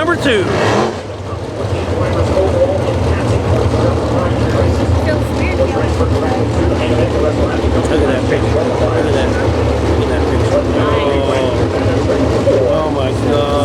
number 2. Look at that picture. Look at that. Look at that picture. Oh my God.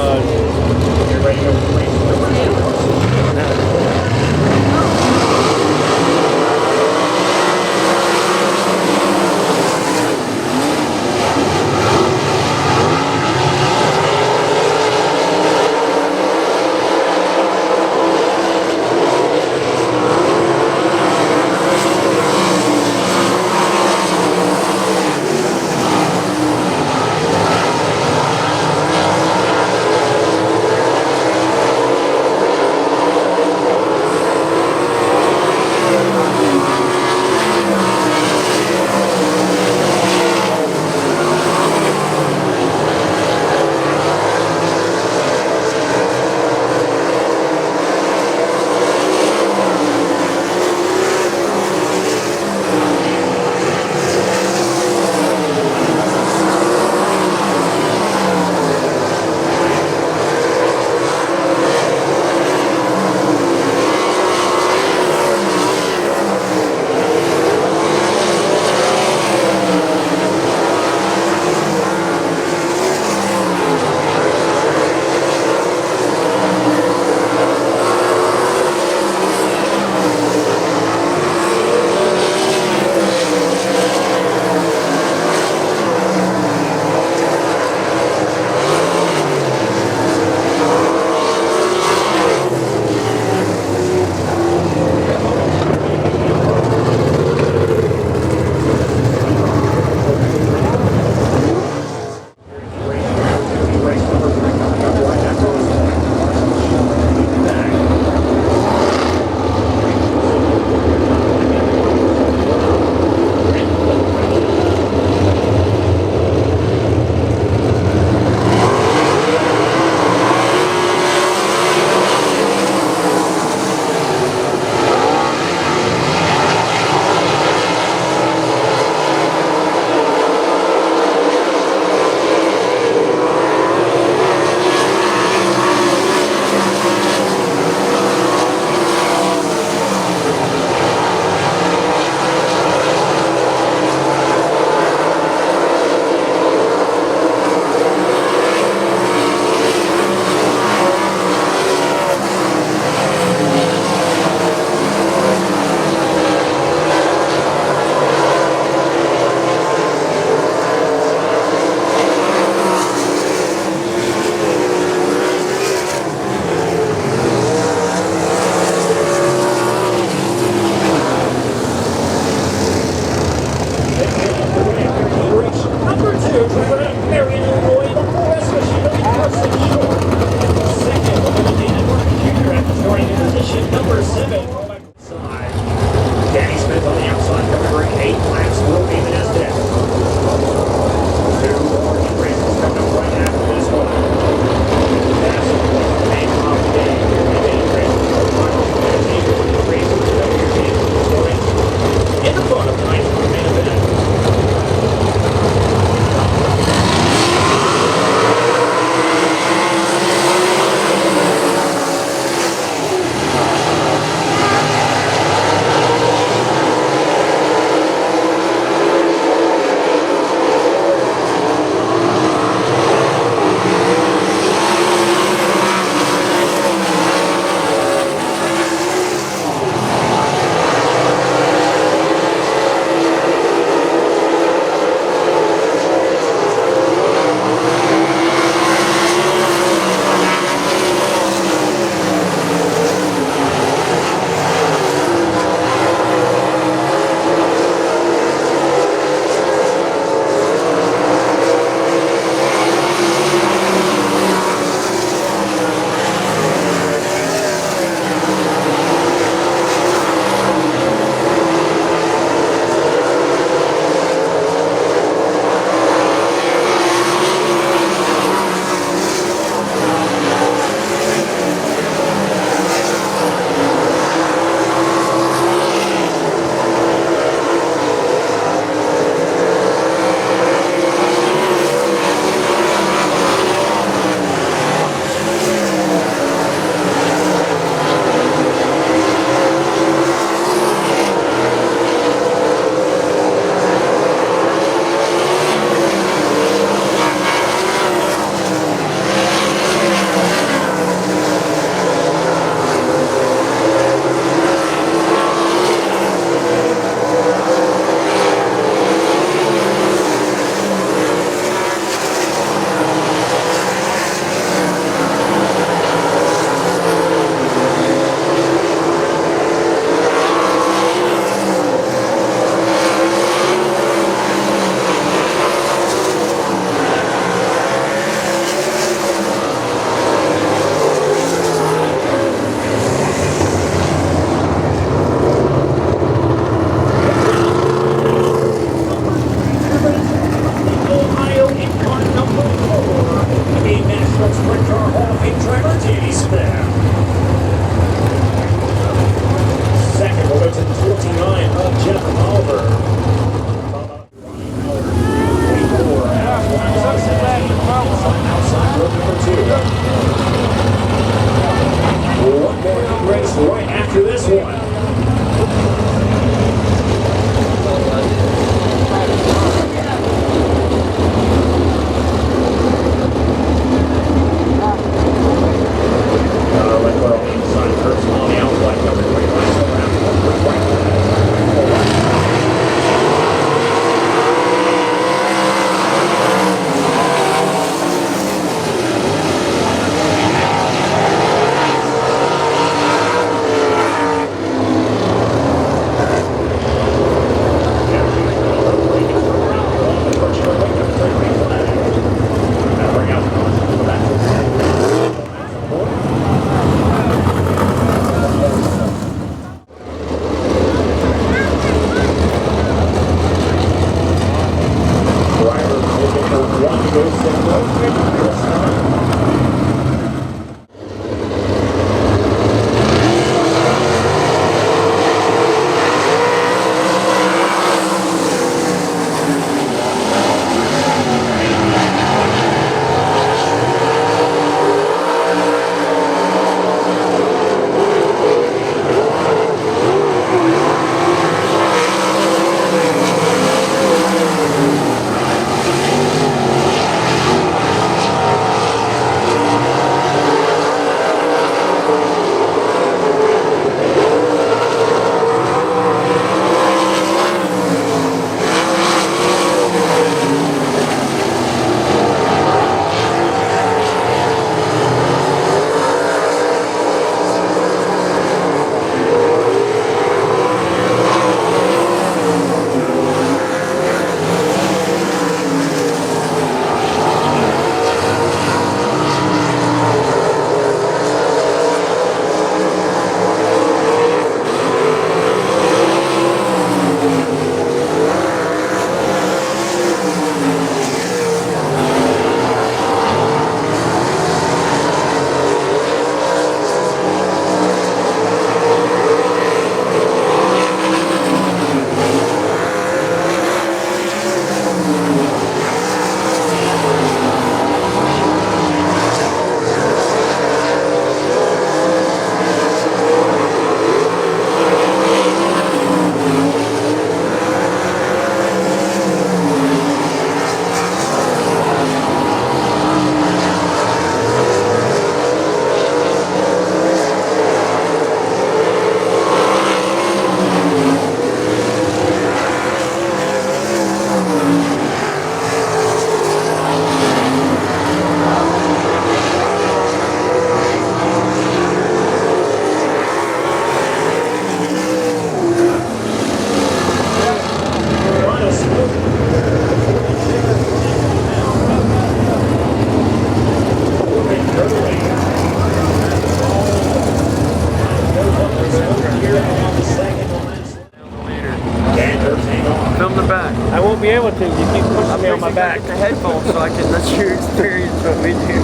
I won't be able to. You keep pushing me on my back. The headphones so I can let you experience what we do here.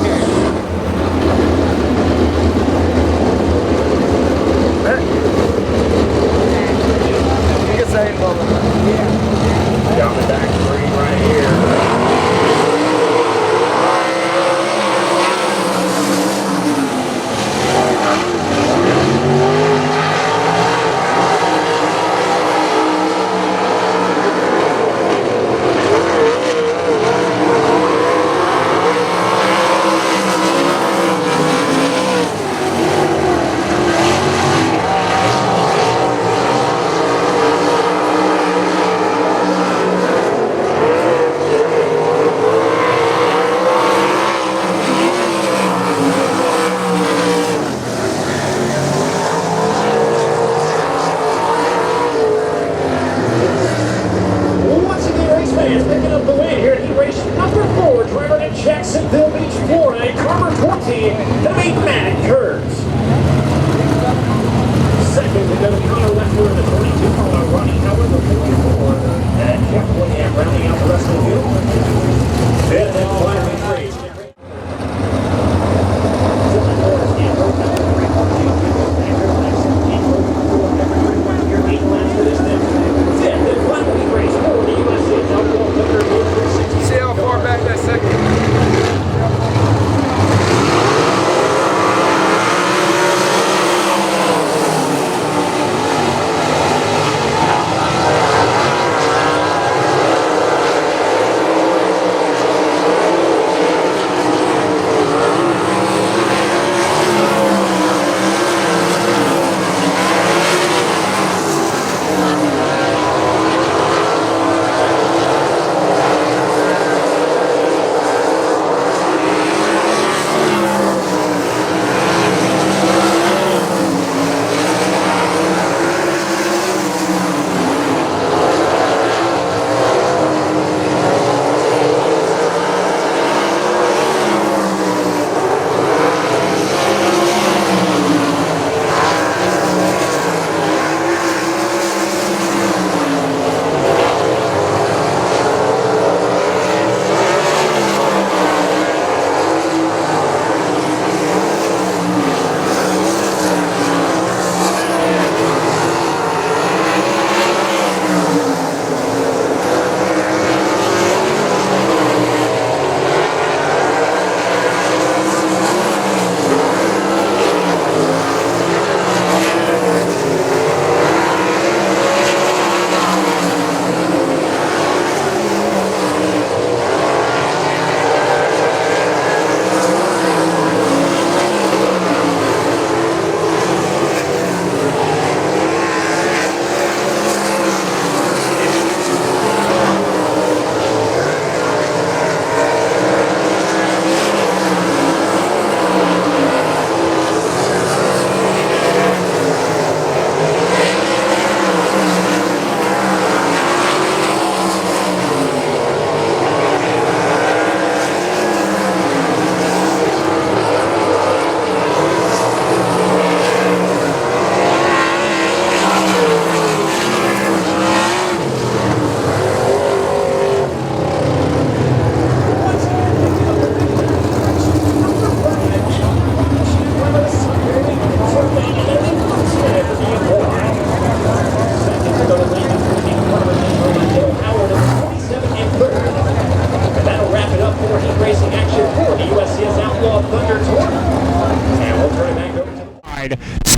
You can say it, yeah. Down the back screen right here.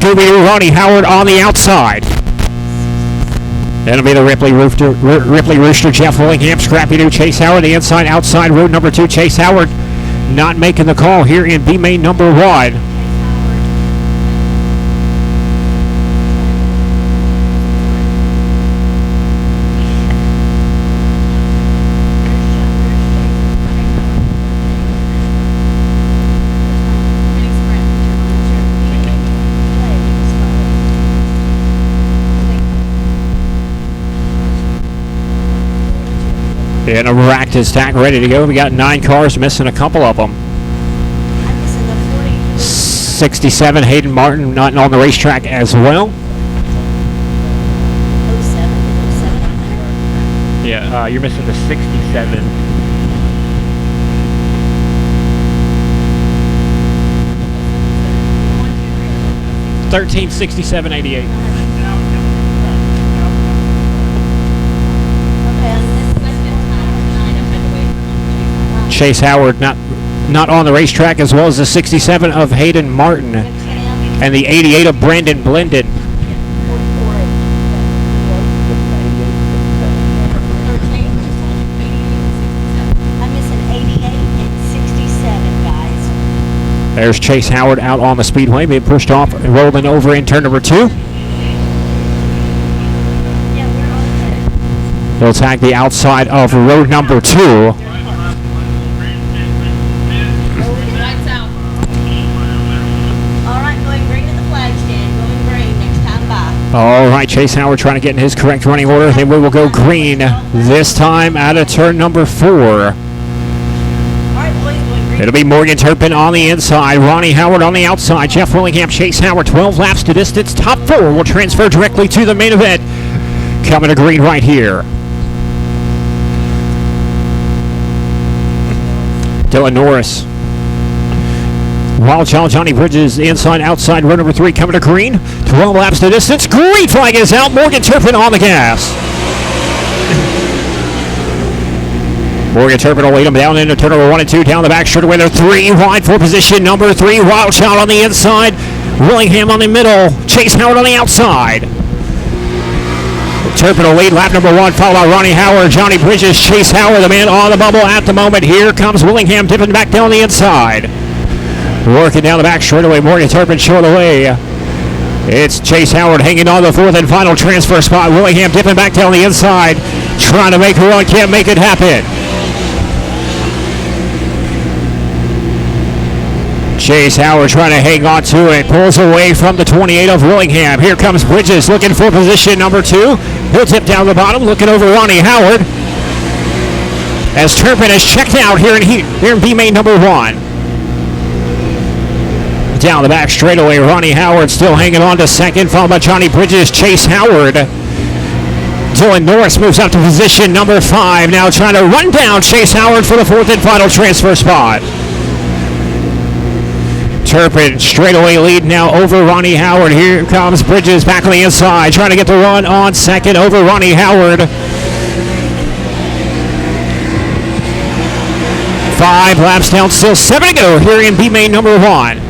Scooby-Doo Ronnie Howard on the outside. That'll be the Ripley Rooster, Jeff Willingham, Scrappy Doo, Chase Howard, the inside, outside, road number 2, Chase Howard not making the call here in B main number 1. And a racked is stack ready to go. We got 9 cars, missing a couple of them. 67 Hayden Martin not on the racetrack as well. Yeah, you're missing the 67. $13.67.88. Chase Howard not on the racetrack, as well as the 67 of Hayden Martin and the 88 of Brandon Blendon. There's Chase Howard out on the speedway, being pushed off and rolling over in turn number 2. He'll tag the outside of road number 2. All right, Chase Howard trying to get in his correct running order. Then we will go green this time out of turn number 4. It'll be Morgan Turpin on the inside, Ronnie Howard on the outside, Jeff Willingham, Chase Howard, 12 laps to distance. Top 4 will transfer directly to the main event. Coming to green right here. Dylan Norris. Wild Child Johnny Bridges inside, outside, row number 3 coming to green. 12 laps to distance. Green flag is out. Morgan Turpin on the gas. Morgan Turpin will lead him down into turn number 1 and 2. Down the back straightaway. They're 3 wide for position number 3. Wild Child on the inside. Willingham on the middle. Chase Howard on the outside. Turpin will lead lap number 1, followed by Ronnie Howard, Johnny Bridges, Chase Howard, the man on the bubble at the moment. Here comes Willingham dipping back down the inside. Working down the back straightaway, Morgan Turpin showing the way. It's Chase Howard hanging on the 4th and final transfer spot. Willingham dipping back down the inside, trying to make a run, can't make it happen. Chase Howard trying to hang on to it, pulls away from the 28 of Willingham. Here comes Bridges looking for position number 2. He'll tip down the bottom, looking over Ronnie Howard. As Turpin is checked out here in B main number 1. Down the back straightaway, Ronnie Howard still hanging on to 2nd, followed by Johnny Bridges, Chase Howard. Dylan Norris moves up to position number 5, now trying to run down Chase Howard for the 4th and final transfer spot. Turpin straightaway lead now over Ronnie Howard. Here comes Bridges back on the inside, trying to get the run on 2nd over Ronnie Howard. 5 laps down, still 7 to go here in B main number 1.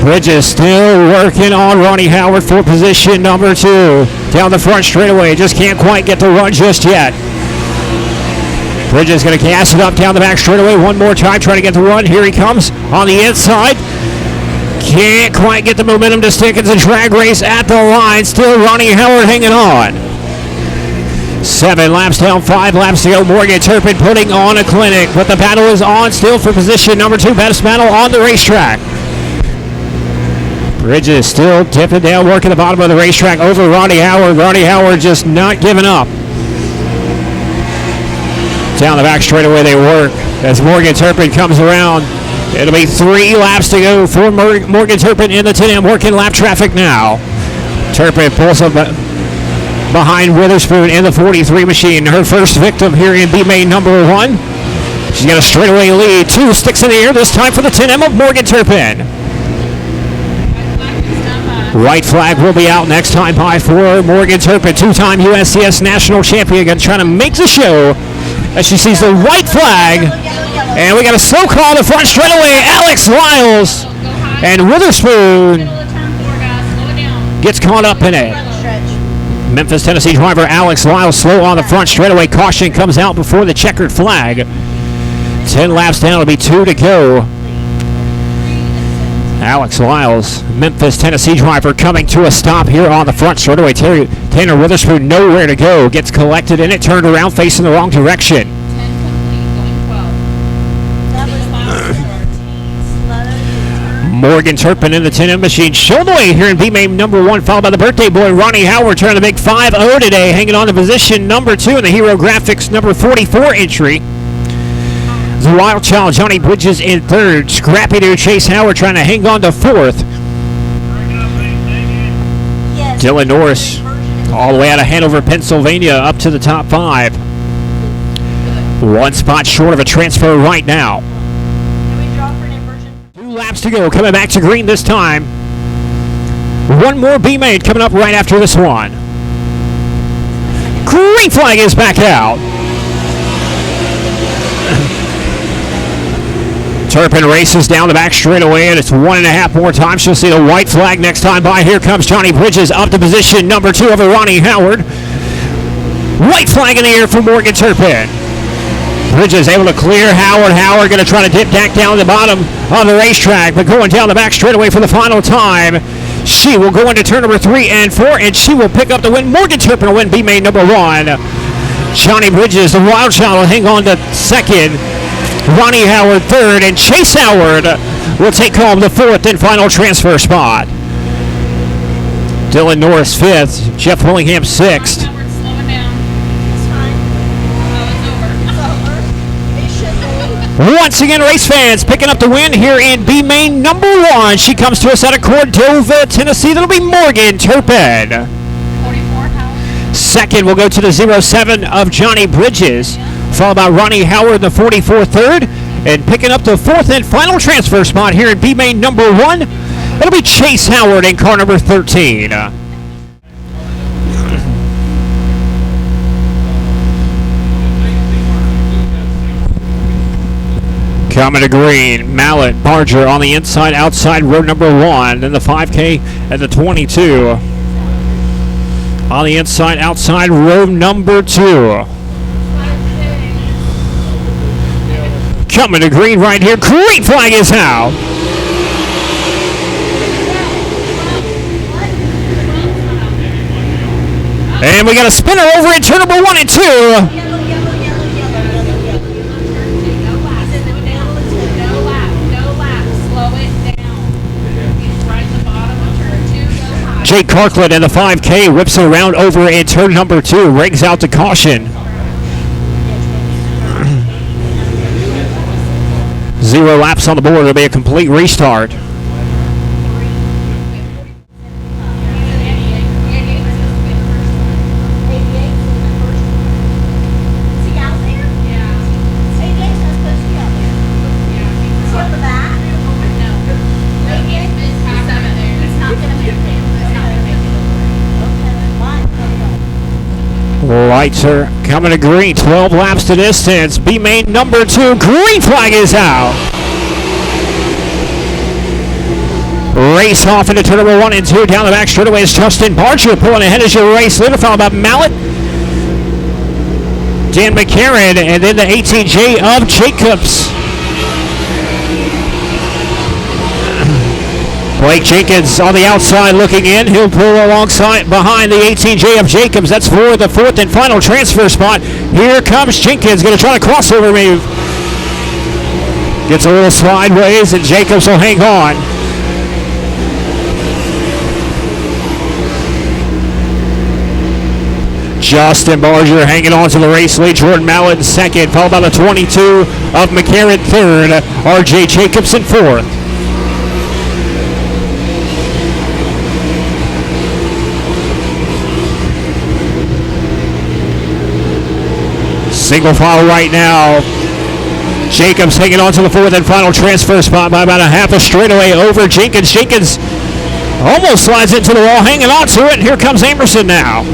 Bridges still working on Ronnie Howard for position number 2. Down the front straightaway, just can't quite get the run just yet. Bridges going to gas it up down the back straightaway one more time, trying to get the run. Here he comes on the inside. Can't quite get the momentum to stick. It's a drag race at the line. Still Ronnie Howard hanging on. 7 laps down, 5 laps to go. Morgan Turpin putting on a clinic, but the battle is on still for position number 2. Best battle on the racetrack. Bridges still tipping down, working the bottom of the racetrack over Ronnie Howard. Ronnie Howard just not giving up. Down the back straightaway they work as Morgan Turpin comes around. It'll be 3 laps to go for Morgan Turpin in the 10M, working lap traffic now. Turpin pulls up behind Witherspoon in the 43 machine. Her first victim here in B main number 1. She's got a straightaway lead. 2 sticks in the air this time for the 10M of Morgan Turpin. White flag will be out next time by for Morgan Turpin, 2-time USCS national champion, going to try to make the show as she sees the white flag. And we got a slow call in the front straightaway. Alex Lyles And Witherspoon gets caught up in it. Memphis, Tennessee driver Alex Lyles slow on the front straightaway. Caution comes out before the checkered flag. 10 laps down, it'll be 2 to go. Alex Lyles, Memphis, Tennessee driver, coming to a stop here on the front straightaway. Tanner Witherspoon nowhere to go. Gets collected in it, turned around, facing the wrong direction. Morgan Turpin in the 10M machine. Show the way here in B main number 1, followed by the birthday boy Ronnie Howard, turning the big 5-0 today, hanging on to position number 2 in the Hero Graphics number 44 entry. The Wild Child Johnny Bridges in 3rd. Scrappy to Chase Howard trying to hang on to 4th. Dylan Norris all the way out of Hanover, Pennsylvania, up to the top 5. 1 spot short of a transfer right now. 2 laps to go, coming back to green this time. 1 more B main coming up right after this one. Green flag is back out. Turpin races down the back straightaway, and it's 1.5 more times. She'll see the white flag next time by. Here comes Johnny Bridges up to position number 2 over Ronnie Howard. White flag in the air for Morgan Turpin. Bridges able to clear Howard. Howard going to try to dip back down the bottom of the racetrack, but going down the back straightaway for the final time. She will go into turn number 3 and 4, and she will pick up the win. Morgan Turpin will win B main number 1. Johnny Bridges, the Wild Child, will hang on to 2nd. Ronnie Howard 3rd, and Chase Howard will take home the 4th and final transfer spot. Dylan Norris 5th, Jeff Willingham 6th. Once again, race fans picking up the win here in B main number 1. She comes to us out of Cordova, Tennessee. That'll be Morgan Turpin. 2nd will go to the 07 of Johnny Bridges, followed by Ronnie Howard in the 44 3rd, and picking up the 4th and final transfer spot here in B main number 1. It'll be Chase Howard in car number 13. Coming to green, Mallet, Barger on the inside, outside, row number 1. Then the 5K at the 22. On the inside, outside, row number 2. Coming to green right here. Green flag is out. And we got a spinner over in turn number 1 and 2. Jake Kirkland in the 5K whips it around over in turn number 2. Rings out to caution. 0 laps on the board. It'll be a complete restart. Lights are coming to green. 12 laps to distance. B main number 2. Green flag is out. Race off into turn number 1 and 2. Down the back straightaway is Justin Barger pulling ahead as your race leader, followed by Mallet, Dan McCarron, and then the 18J of Jacobs. Blake Jenkins on the outside looking in. He'll pull alongside behind the 18J of Jacobs. That's for the 4th and final transfer spot. Here comes Jenkins, going to try a crossover move. Gets a little sideways, and Jacobs will hang on. Justin Barger hanging on to the race lead. Jordan Mallet in 2nd, followed by the 22 of McCarron 3rd. RJ Jacobs in 4th. Single file right now. Jacobs hanging on to the 4th and final transfer spot by about a half a straightaway over Jenkins. Jenkins almost slides into the wall, hanging on to it. And here comes Amerson now.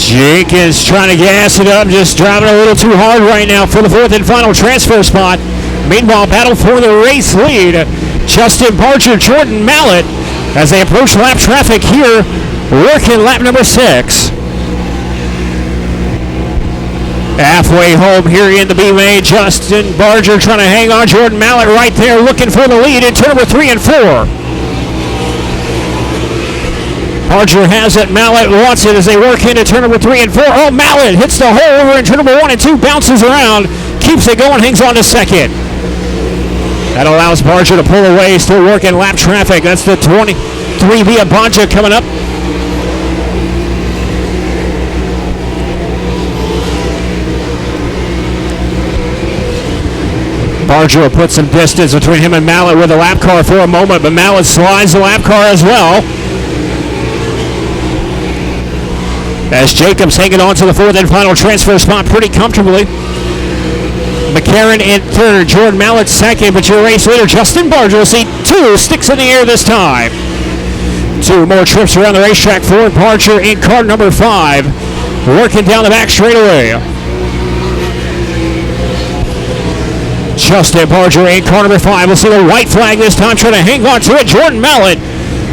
Jenkins trying to gas it up, just driving a little too hard right now for the fourth and final transfer spot. Meanwhile, battle for the race lead. Justin Barger, Jordan Mallett, as they approach lap traffic here, working lap number 6. Halfway home here in the B main, Justin Barger trying to hang on. Jordan Mallett right there looking for the lead in turn number 3 and 4. Barger has it, Mallett wants it as they work into turn number 3 and 4. Oh, Mallett hits the hole over in turn number 1 and 2, bounces around, keeps it going, hangs on to second. That allows Barger to pull away, still working lap traffic. That's the 23 via Bonja coming up. Barger will put some distance between him and Mallett with the lap car for a moment, but Mallett slides the lap car as well. As Jacobs hanging on to the fourth and final transfer spot pretty comfortably. McCarron in third, Jordan Mallett second, but your race leader Justin Barger will see 2 sticks in the air this time. 2 more trips around the racetrack for Barger in car number 5, working down the back straightaway. Justin Barger in car number 5. We'll see the white flag this time, trying to hang on to it. Jordan Mallett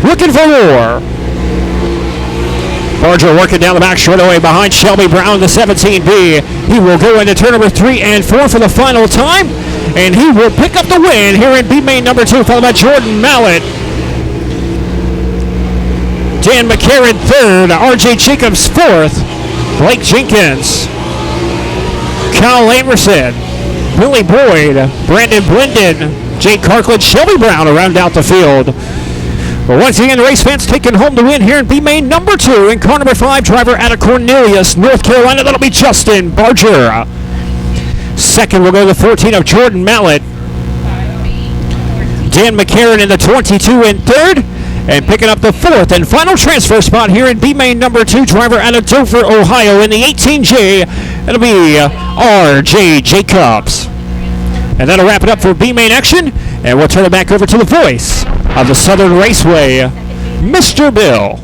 looking for more. Barger working down the back straightaway behind Shelby Brown, the 17B. He will go into turn number 3 and 4 for the final time, and he will pick up the win here in B main number 2, followed by Jordan Mallett. Dan McCarron third, R.J. Jacobs fourth, Blake Jenkins, Kyle Lamerson, Billy Boyd, Brandon Blenden, Jake Carkland, Shelby Brown to round out the field. Well, once again, the race fans taking home the win here in B main number 2 in car number 5, driver out of Cornelius, North Carolina. That'll be Justin Barger. Second will go to the 14 of Jordan Mallett. Dan McCarron in the 22 in third. And picking up the fourth and final transfer spot here in B main number 2, driver out of Dover, Ohio in the 18J. That'll be R.J. Jacobs. And that'll wrap it up for B main action. And we'll turn it back over to the voice of the Southern Raceway, Mr. Bill.